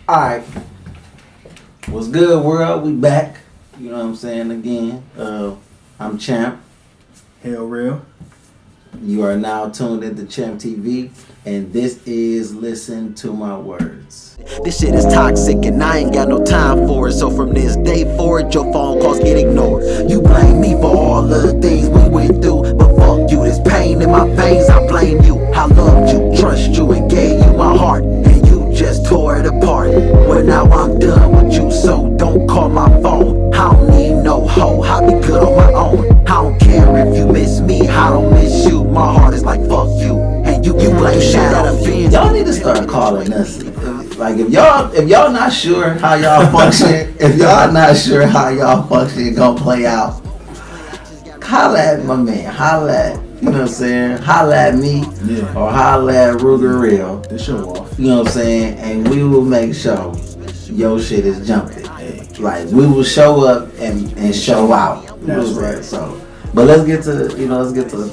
Alright. What's good, world? We back. You know what I'm saying again. I'm Champ. Hell Rell. You are now tuned into Champ TV, and this is Listen to My Words. This shit is toxic and I ain't got no time for it. So from this day forward, your phone calls get ignored. You blame me for all of the things we went through, but fuck you, this pain in my veins, I blame you. I loved you, trust you, and gave you my heart, and you just tore it apart. Well, now I'm done with you, so don't call my phone. I don't need no hoe, I'll be good on my own. I don't care if you miss me, I don't miss you. My heart is like fuck you, and you blame shit on me. Y'all need to start calling us. Like if y'all not sure how y'all function, if y'all not sure how y'all function gonna play out, holla at my man, holla at, you know what I'm saying, holla at me, or holla at Ruger Real. The show off. You know what I'm saying, and we will make sure your shit is jumping. Like we will show up and show out. That's right. So, but let's get to the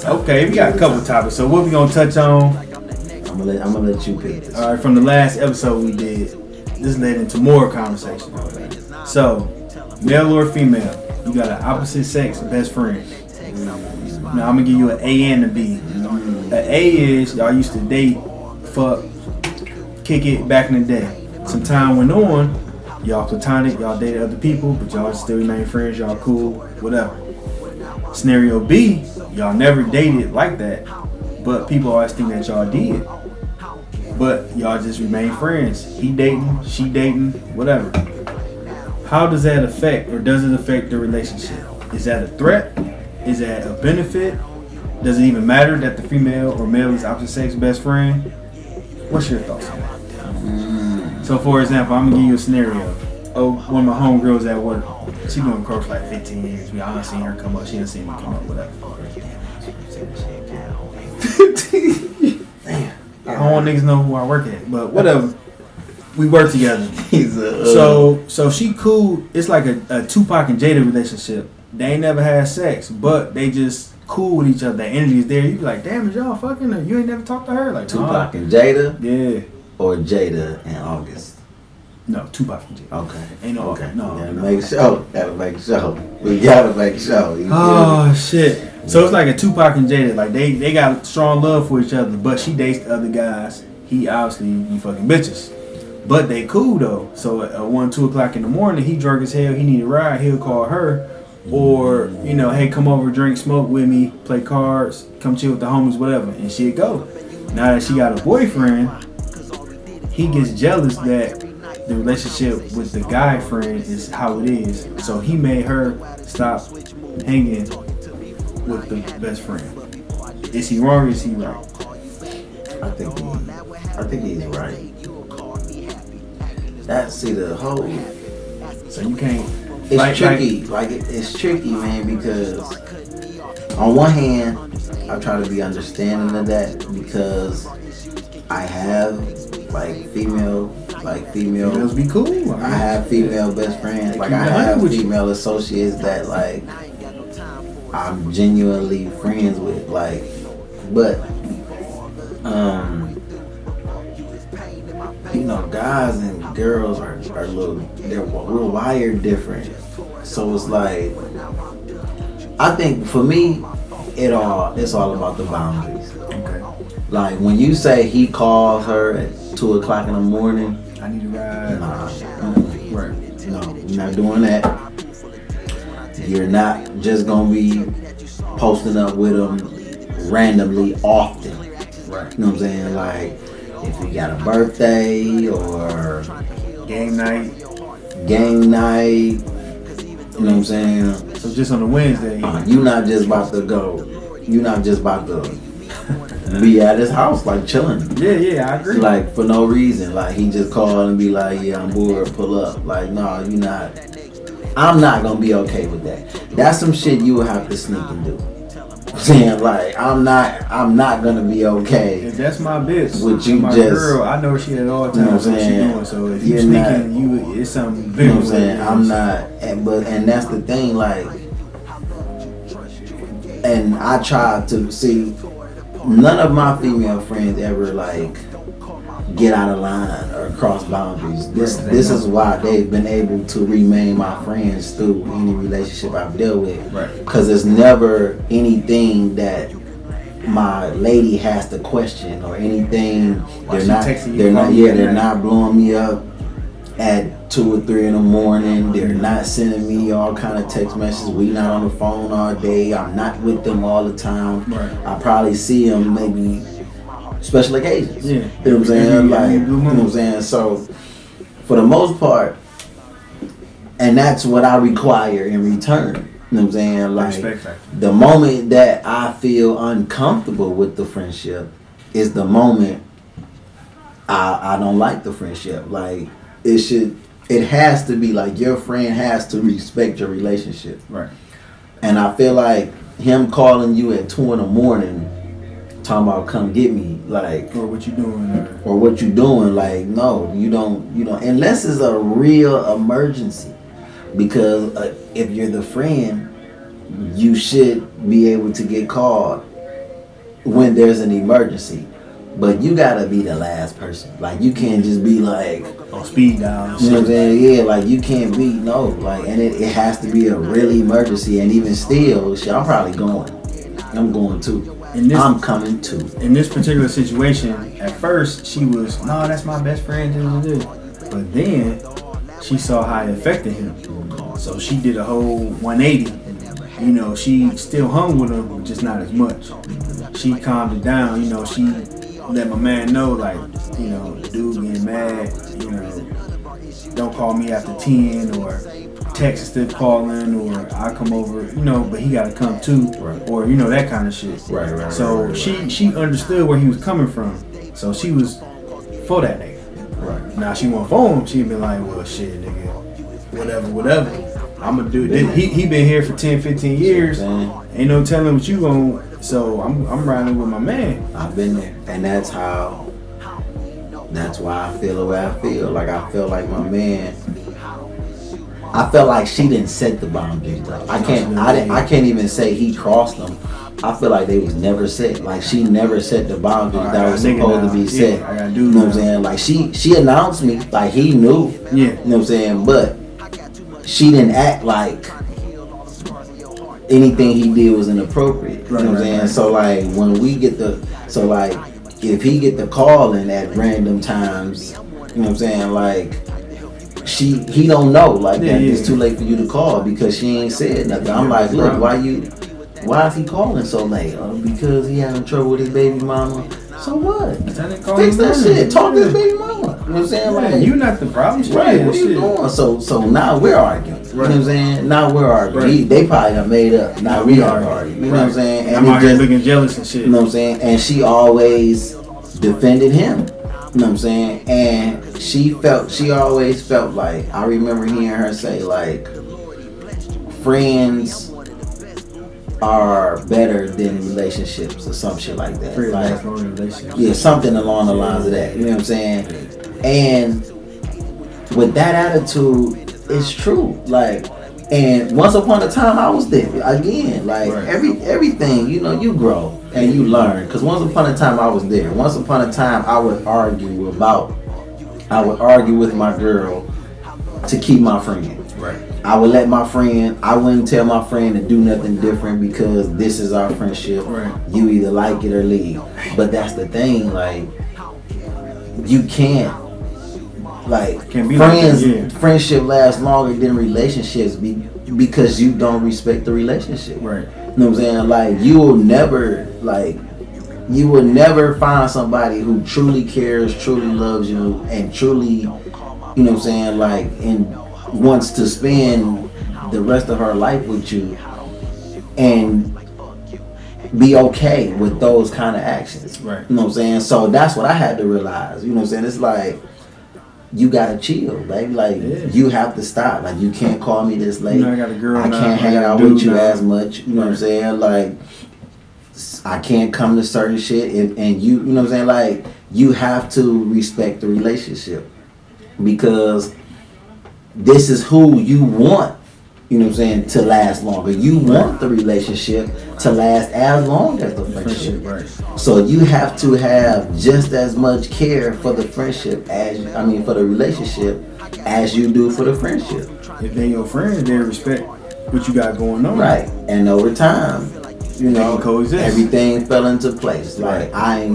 topic. Okay, we got a couple topics. So what we gonna touch on? I'm gonna let you pick this. All right, from the last episode we did, this led into more conversation. So, male or female, you got an opposite sex best friend. Now I'm gonna give you an A and a B. An A is y'all used to date, fuck, kick it back in the day. Some time went on, y'all platonic, y'all dated other people, but y'all still remain friends, y'all cool, whatever. Scenario B, y'all never dated like that, but people always think that y'all did. But y'all just remain friends. He dating, she dating, whatever. How does that affect, or does it affect the relationship? Is that a threat? Is that a benefit? Does it even matter that the female or male is opposite sex best friend? What's your thoughts on that? So for example, I'm gonna give you a scenario. Oh, one of my homegirls at work. She been in court for like 15 years. I done seen her come up. She done seen me come up, whatever. Damn. I don't want niggas know who I work at, but whatever. We work together. So she cool. It's like a Tupac and Jada relationship. They ain't never had sex, but they just cool with each other. That energy is there. You be like, damn, is y'all fucking? Or you ain't never talked to her? Like Tupac and Jada? Yeah. Or Jada and August? No, Tupac and Jada. Okay. Ain't no okay. No. Gotta make sure. We gotta make sure. Oh shit. So it's like a Tupac and Jada. Like they got strong love for each other, but she dates the other guys. He obviously be fucking bitches. But they cool though. So at 1, 2 o'clock in the morning, he drunk as hell. He need a ride. He'll call her, or hey, come over, drink, smoke with me, play cards, come chill with the homies, whatever, and she'd go. Now that she got a boyfriend, he gets jealous that the relationship with the guy friend is how it is. So he made her stop hanging with the best friend. Is he wrong or is he right? I think he's right. The whole. So you can't. It's tricky. It's tricky, man, because on one hand, I try to be understanding of that because I have females be cool. I have female best friends. Like I have female associates that I'm genuinely friends with. But guys and girls are we're wired different. So it's like, I think for me, it's all about the boundaries. Okay. Like when you say he calls her at 2 o'clock in the morning, I need a ride. Right. No, you're not doing that. You're not just gonna be posting up with them randomly often. Right. You know what I'm saying? Like if you got a birthday or game night. You know what I'm saying? So just on a Wednesday. You're not just about to be at his house like chilling. Yeah, I agree. Like for no reason. Like he just called and be like, yeah, I'm bored, pull up. Like, no, you're not. I'm not gonna be okay with that. That's some shit you would have to sneak and do. Saying like I'm not gonna be okay. If that's my bitch, with you my just girl, I know she at all times what she doing. So if you sneaking, it's something big. You know what I'm saying? I'm not, and that's the thing. Like, and I try to see. None of my female friends ever get out of line or cross boundaries. This is why they've been able to remain my friends through any relationship I've dealt with. Right. Because there's never anything that my lady has to question or anything. They're not blowing me up at 2 or 3 in the morning. They're not sending me all kind of text messages. We not on the phone all day. I'm not with them all the time. Right. I probably see them maybe special occasions. Yeah. You know what I'm saying? Like, you know what I'm saying? So for the most part, and that's what I require in return. You know what I'm saying? Like, Respect factor. the moment that I feel uncomfortable with the friendship is the moment I don't like the friendship. Like, it has to be like your friend has to respect your relationship. Right. And I feel like him calling you at 2 in the morning talking about come get me, like, or what you doing, or what you doing, like, no, you don't unless it's a real emergency. Because if you're the friend, you should be able to get called when there's an emergency. But you gotta be the last person. Like, you can't just be like on speed dial. You know what I'm saying? Yeah, like, you can't be, no. Like, and it has to be a real emergency. And even still, shit, I'm probably going. I'm going too. I'm coming too. In this particular situation, at first, she was, no, that's my best friend. But then, she saw how it affected him. So she did a whole 180. You know, she still hung with him, but just not as much. She calmed it down. You know, she let my man know, like, you know, dude getting mad, you know, don't call me after 10, or text instead of calling, or I come over, you know, but he gotta come too, right. Or, you know, that kind of shit. Right. So she understood where he was coming from. So she was for that nigga. Right. Now she won't phone him, she'd be like, well, shit, nigga, whatever. I'm gonna do this. He been here for 10, 15 years. Ain't no telling what you gon'. So I'm riding with my man. I've been there, and that's why I feel the way I feel. Like, I feel like my man. I felt like she didn't set the boundaries though. I can't even say he crossed them. I feel like they was never set. Like, she never set the boundaries that was supposed to be set. Yeah, you know what I'm saying? Like, she announced me, like, he knew. Yeah. You know what I'm saying? But she didn't act like anything he did was inappropriate. You know what I'm saying? Right. So, like, when we get if he get the calling at random times, you know what I'm saying? Like, he don't know, like, that it's too late for you to call because she ain't said nothing. I'm like, look, why is he calling so late? Because he having trouble with his baby mama. So what? Fix that shit. Talk to his baby mama. You know what I'm saying? Like, you not the problem. Right, what are you doing? So now we're arguing. You know what I'm saying? Now we're arguing. Right. They probably done made up. Now we are arguing. You know what I'm saying? And I'm out here looking jealous and shit. You know what I'm saying? And she always defended him. You know what I'm saying? And she always felt like, I remember hearing her say, like, friends are better than relationships or some shit like that. Like, yeah, something along the lines of that. You know what I'm saying? And with that attitude, it's true. Like, and once upon a time, I was there. Again, like, everything, you know, you grow and you learn. Because once upon a time, I was there. Once upon a time, I would argue with my girl to keep my friend. Right. I wouldn't tell my friend to do nothing different because this is our friendship. Right. You either like it or leave. But that's the thing, like, you can't. Like, friendship lasts longer than relationships because you don't respect the relationship. Right. You know what I'm saying? Like, you will never find somebody who truly cares, truly loves you, and truly, you know what I'm saying, like, and wants to spend the rest of her life with you and be okay with those kind of actions. Right. You know what I'm saying? So that's what I had to realize. You know what I'm saying? It's like, you gotta chill, baby. Like, you have to stop. Like, you can't call me this late. You know, I got a girl. I can't hang out with you as much. You know what I'm saying? Like, I can't come to certain shit, and you know what I'm saying? Like, you have to respect the relationship because this is who you want You know what I'm saying? To last longer. You want the relationship to last as long as the friendship. Right. So you have to have just as much care for the friendship for the relationship as you do for the friendship. If they your friends, they respect what you got going on. Right. And over time, you know, coexist. Everything fell into place. Like I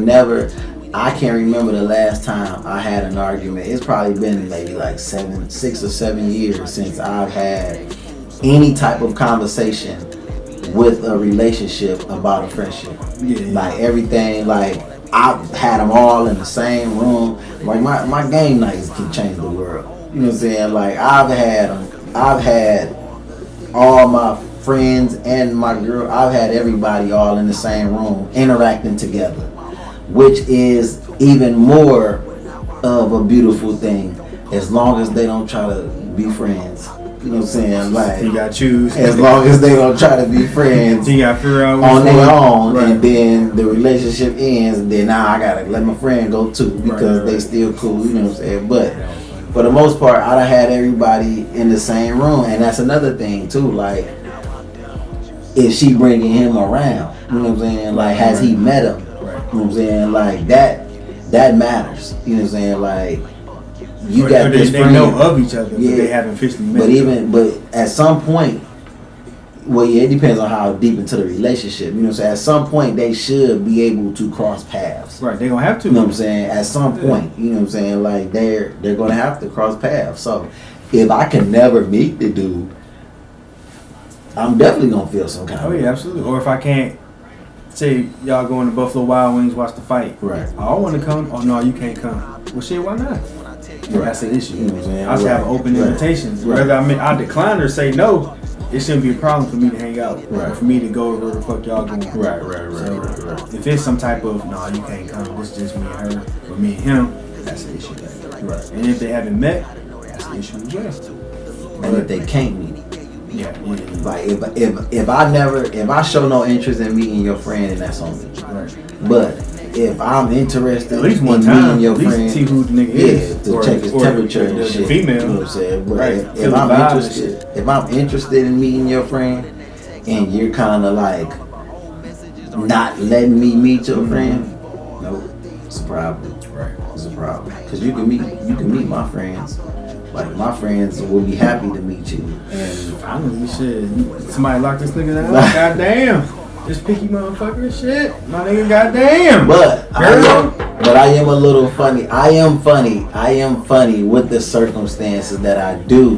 can't remember the last time I had an argument. It's probably been maybe like 6 or 7 years since I've had any type of conversation with a relationship about a friendship. Yeah. Like everything, like I've had them all in the same room. Like my game nights can change the world. You know what I'm saying? Like I've had all my friends and my girl. I've had everybody all in the same room interacting together, which is even more of a beautiful thing as long as they don't try to be friends. You know what I'm saying? Like you gotta choose. As long as they don't try to be friends you gotta figure out on their own, right. And then the relationship ends, and then now I gotta let my friend go too because they still cool. You know what I'm saying? But for the most part, I done had everybody in the same room, and that's another thing too. Like, is she bringing him around? You know what I'm saying? Like, has he met him? You know what I'm saying? Like that matters. You know what I'm saying? Like, you got this friend. They know of each other, but they haven't officially met. But at some point, it depends on how deep into the relationship. You know what I'm saying? At some point, they should be able to cross paths. Right, they're gonna have to. You know what I'm saying? At some point, you know what I'm saying? Like they're gonna have to cross paths. So if I can never meet the dude, I'm definitely gonna feel some kind of way. Yeah, absolutely. Or if I can't, say y'all going to Buffalo Wild Wings, watch the fight. Right. I want to come. Oh no, you can't come. Well, shit, why not? Right. That's the issue. You know what I'm saying? I should have open invitations. Right. Whether I decline or say no, it shouldn't be a problem for me to hang out. Right. Or for me to go where the fuck y'all going. Right. So, if it's some type of, no, you can't come, this is just me and her, or me and him, that's the issue. Right. And if they haven't met, that's the issue as well. And if they can't meet, Yeah. like if I show no interest in meeting your friend, then that's on me. Right. But if I'm interested At least in one time, meeting your at least friend, see who the nigga is. to check his temperature and the shit. female. You know what I'm saying? But Right. if Feel I'm the vibe and if I'm interested in meeting your friend, and you're kind of like not letting me meet your friend, nope, it's a problem. Right. It's a problem because you can meet my friends. Like my friends will be happy to meet you. And Finally, shit. Somebody lock this nigga down. Goddamn. This picky motherfucker shit. My nigga, goddamn. But I am a little funny. I am funny with the circumstances that I do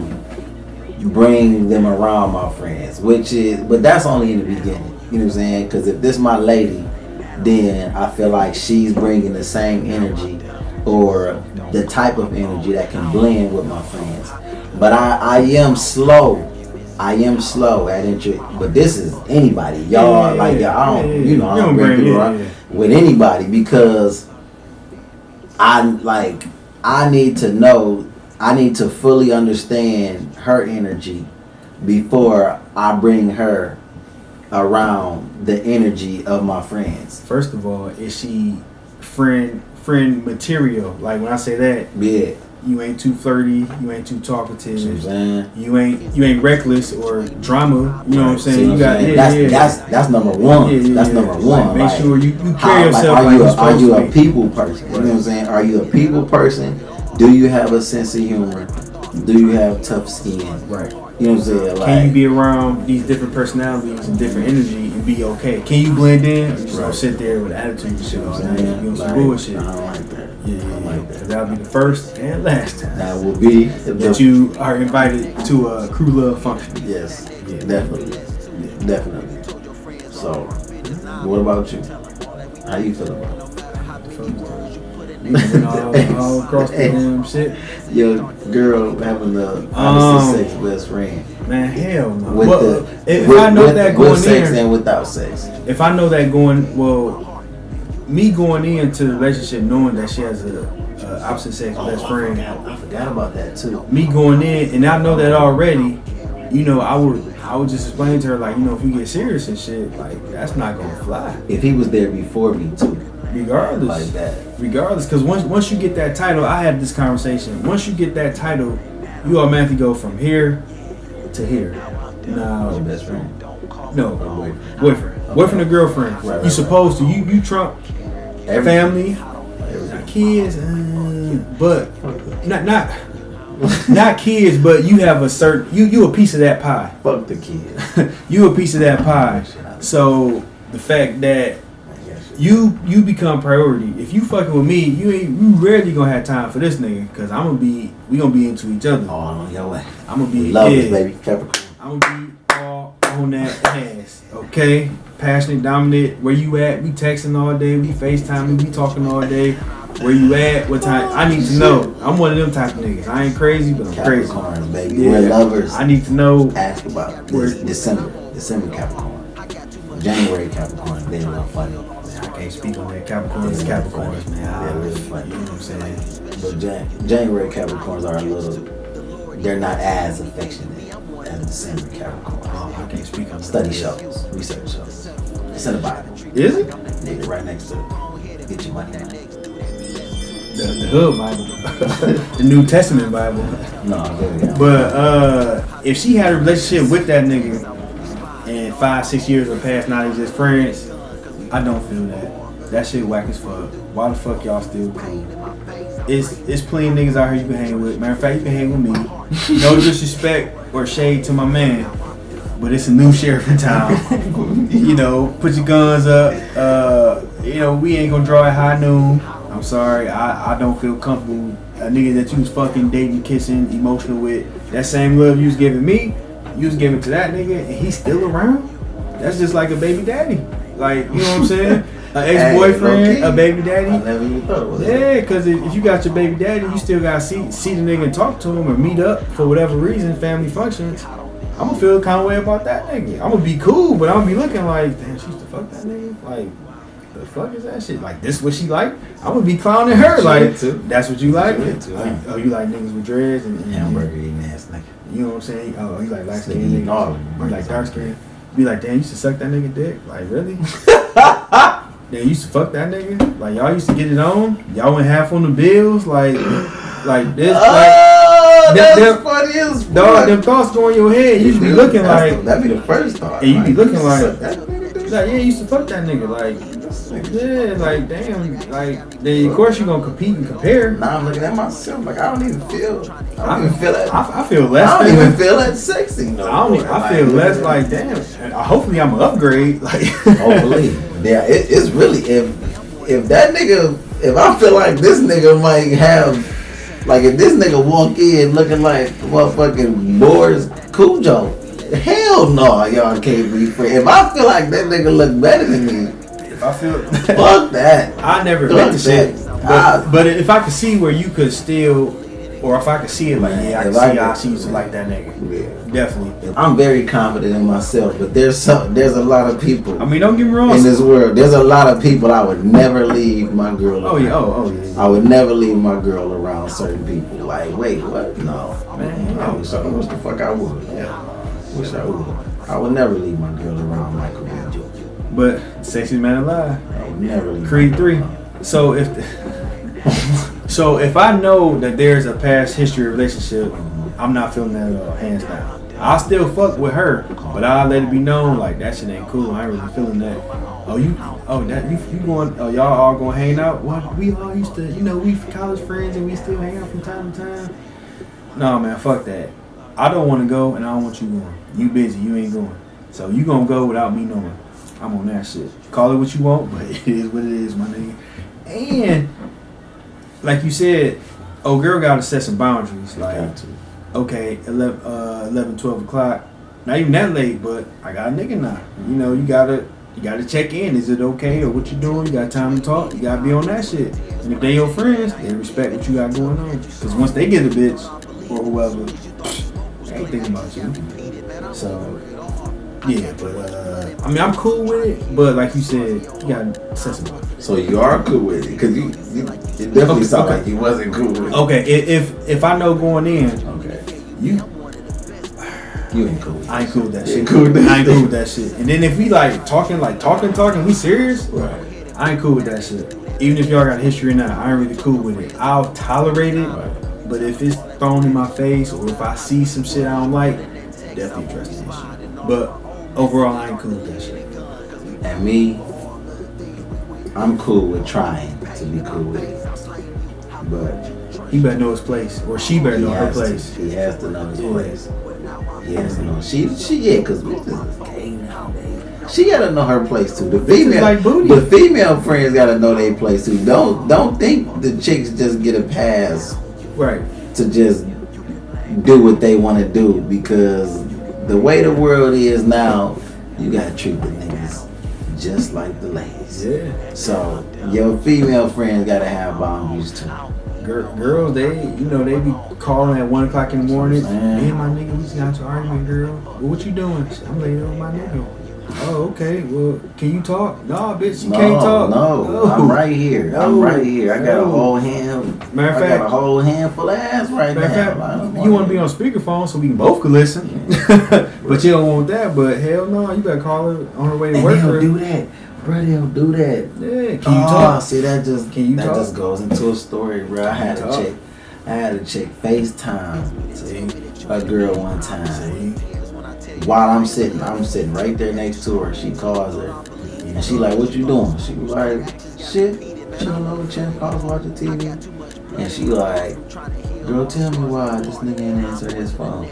bring them around my friends, but that's only in the beginning. You know what I'm saying? Because if this my lady, then I feel like she's bringing the same energy or the type of energy that can blend with my friends. But I am slow at interest. But this is anybody, y'all. I don't bring people around with anybody because I need to fully understand her energy before I bring her around the energy of my friends. First of all, is she friend material? Like when I say that, Yeah. you ain't too flirty, you ain't too talkative, You know what I'm saying? you ain't reckless or drama. You know what I'm saying? See You what got I'm saying? That's number one. That's number one. Like, make sure you carry yourself are like you you're are supposed you to a be. people person? You know what I'm saying? Are you a people person? Do you have a sense of humor? Do you have tough skin? Right. You know what I'm saying? Like, Can you be around these different personalities and different energy and be okay? Can you blend in? Or you just gonna sit there with attitude and shit all day? You on some bullshit. I don't like that. Yeah. Like that. That'll be the first and last time That will be that you are invited to a crew love function. Yes, definitely. So, what about you? How you feel about it? You been all across the damn shit. Your girl having the opposite sex best friend. Man, hell no. With If I know that going with sex in, and without sex. if I know that me going into the relationship knowing that she has a opposite sex best friend. I forgot about that too. Me going in and I know that already. You know, I would just explain to her like, you know, if you get serious and shit, like that's not gonna fly. If he was there before me too. Regardless, Like that. Regardless, because once you get that title, I had this conversation. Once you get that title, you automatically go from here to here. No. Your best friend. No, boyfriend or girlfriend. Right, You supposed to. You trump family, Everything. kids, but not kids. But you have a certain you a piece of that pie. Fuck the kid. You a piece of that pie. So the fact that you become priority. If you fucking with me, you rarely gonna have time for this nigga, cause we gonna be into each other. All on your way. I'm gonna be Lovers, baby. Capricorn. I'm gonna be all on that ass, okay? Passionate, dominant. Where you at? We texting all day. We FaceTiming. We talking all day. Where you at? What time? I need to know. I'm one of them type of niggas. I ain't crazy, but I'm crazy. Capricorn, baby. Yeah. We're lovers. I need to know. Ask about December Capricorn. January Capricorn. They a little funny. I can't speak on that. Capricorns, Capricorns, man. They're really funny. You know what I'm saying? But January Capricorns are a little. They're not as affectionate as December Capricorn. Oh, I can't speak on Study that. shows, research shows. It's in the Bible. Is it? Nigga, right next to it. Get your money. The Hood Bible, the New Testament Bible. No, there we go. But if she had a relationship with that nigga and 5-6 years have passed, now they just friends, I don't feel that. That shit whack as fuck. Why the fuck y'all still cool? It's plenty of niggas out here you can hang with. Matter of fact, you can hang with me. No disrespect or shade to my man, but it's a new sheriff in town. You know, put your guns up. You know, we ain't gonna draw at high noon. I'm sorry, I don't feel comfortable. A nigga that you was fucking dating, kissing, emotional with, that same love you was giving me, you was giving to that nigga, and he's still around. That's just like a baby daddy. Like, you know what I'm saying? An ex-boyfriend, a baby daddy. I never even thought of it. Yeah, because if you got your baby daddy, you still gotta see the nigga and talk to him or meet up for whatever reason, family functions. I'm gonna feel the kind of way about that nigga. I'm gonna be cool, but I'm gonna be looking like, damn, she used to fuck that nigga. Like, the fuck is that shit? Like, this what she like? I'm gonna be clowning her. She Like, into. that's what you like? She into, Like, oh, you like niggas with dreads and Hamburger eating ass nigga. You know what I'm saying? Oh, you like light Nigga skinned eating all niggas. of them. You like dark skin. Be like, damn, you used to suck that nigga dick? Like, really? Damn, you used to fuck that nigga? Like, y'all used to get it on? Y'all went half on the bills? Like this? Oh, that's them- funny as fuck. Dog, them thoughts go in your head. You should be looking like, That'd be the first thought. and you be looking like, that nigga. yeah, you used to fuck that nigga. Like, yeah, like, damn. Like, then of course you gonna compete and compare. Now I'm looking at myself like I don't even feel that. I feel less. I don't even feel that sexy. No I feel less like, damn. Hopefully I'm an upgrade. Like, hopefully, yeah. It's really if that nigga, if I feel like this nigga might have, like if this nigga walk in looking like motherfucking Boris Cujo, hell no, y'all can't be friends. If I feel like that nigga look better than me, if I feel, fuck that. I never Fuck admit the shit. that. But if I could see where you could still, or if I could see it like, yeah, I can If see I how could- she used to like that nigga. Yeah. Definitely. I'm very confident in myself, but there's a lot of people I mean, don't get me wrong. in this world. There's a lot of people I would never leave my girl around. Oh yeah, oh yeah. I would never leave my girl around certain people. Like, wait, what? No. Man, I wish the fuck I would. Yeah. Wish I would. I would never leave my girl around Michael B. Jordan. But sexiest man alive. I would never leave Creed my 3. girl around. So if I know that there's a past history of relationship, I'm not feeling that at all, hands down. I'll still fuck with her, but I'll let it be known like that shit ain't cool. I ain't really feeling that. You going? Oh, y'all all gonna hang out? What we all used to, we college friends and we still hang out from time to time. No man, fuck that. I don't want to go and I don't want you going. You busy, you ain't going. So you gonna go without me knowing. I'm on that shit. Call it what you want, but it is what it is, my nigga. And like you said, old girl gotta set some boundaries. Like, okay, 11, 12 o'clock. Not even that late, but I got a nigga now. You gotta check in. Is it okay or what you doing? You got time to talk. You gotta be on that shit. And if they your friends, they respect what you got going on. Cause once they get a bitch or whoever, they ain't thinking about you. So yeah, but I mean I'm cool with it. But like you said, you gotta set some boundaries. So you are cool with it, cause it definitely sounded like you wasn't cool with it. Okay, if I know going in, Okay. you ain't cool. I ain't cool with that You shit. ain't cool with that I ain't cool shit. with that shit. And then if we like talking, we serious? Right. I ain't cool with that shit. Even if y'all got a history or not, I ain't really cool with it. I'll tolerate it, but if it's thrown in my face or if I see some shit I don't like, definitely address the issue. But overall, I ain't cool with that shit. And me, I'm cool with trying to be cool with it. But He better know his place, or she better know her place. He has to know his place. He has to know. She yeah, because bitches is gay nowadays. She gotta know her place too. The female, like booty. The female friends gotta know their place too. Don't think the chicks just get a pass, Right. to just do what they want to do, because the way the world is now, you gotta treat the niggas just like the ladies. Yeah. So your female friends gotta have boundaries too. Girls, they be calling at 1 o'clock in the morning. Man. Me and my nigga, we just got into an argument, girl. Well, what you doing? I'm laying on my nigga. Oh, okay. Well, can you talk? No, bitch, you can't talk. No, I'm right here. I'm right here. I got a whole hand. Matter of I fact, got a whole handful of ass right matter of now. fact, you want to be on speakerphone so we can both can listen. But you don't want that. But hell no, you better call her on her way to And work. they don't do that. Bro, they don't do that. Yeah, can you talk? See, that just just goes into a story, bro. I had talk? a chick FaceTime a girl one time. While I'm sitting right there next to her. She calls her, and she like, "What you doing?" She was like, "Shit, chilling over Champ Rell, watching TV." And she like, "Girl, tell me why this nigga ain't answer his phone."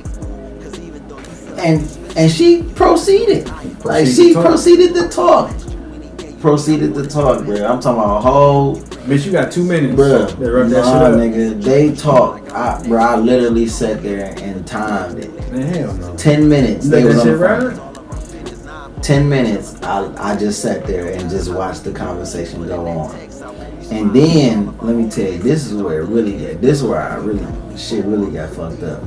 And she proceeded. Like she proceeded to talk. Bro. I'm talking about a whole. Bitch, you got 2 minutes. Bruh, They wrap that shit up. nigga, they talk. I literally sat there and timed it. Man, hell no. 10 minutes. You They let was that on shit the phone. 10 minutes. I just sat there and just watched the conversation go on. And then let me tell you, this is where it really got. This is where shit really got fucked up.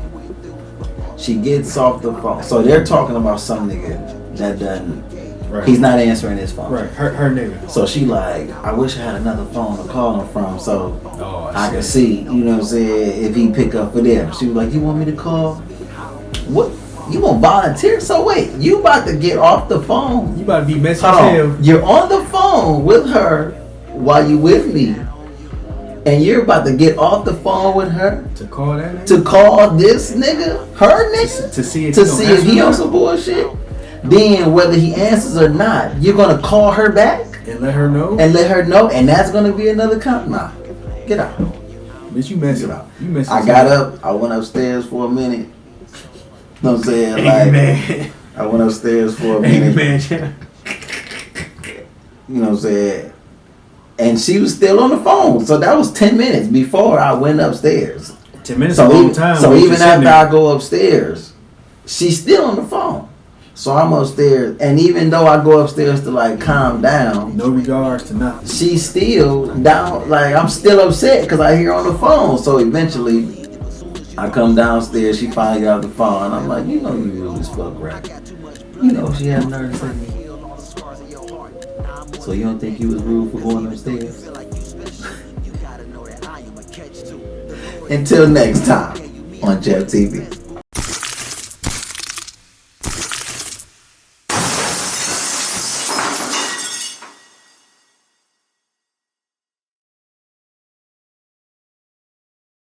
She gets off the phone. So they're talking about some nigga that doesn't. Right. He's not answering his phone. Right, her nigga. So she like, I wish I had another phone to call him from, so I can see. see, you know what I'm saying, if he pick up for them. She was like, you want me to call? What? You want to volunteer? So wait, you about to get off the phone? You about to be messy as Hold hell. on. You're on the phone with her while you with me, and you're about to get off the phone with her To call that nigga? to call this nigga, her nigga, To see if he on some bullshit. Then whether he answers or not, you're gonna call her back And let her know? and and that's gonna be another Nah, get out. Bitch, you messy. Get out. You messy. I got up. I went upstairs for a minute. You know what I'm saying? Like, Amen. I went upstairs for a minute. Amen. You know what I'm saying? And she was still on the phone. So that was 10 minutes before I went upstairs. 10 minutes is a long time. So when even you sitting after there. I go upstairs, she's still on the phone. So I'm upstairs, and even though I go upstairs to like calm down, No regards to nothing. she's still down. Like I'm still upset because I hear her on the phone. So eventually, I come downstairs. She finally got off the phone, and I'm like, you know, you rude as fuck, right? You know, she had nerve to say me. So you don't think he was rude for going upstairs? Until next time on Champ TV.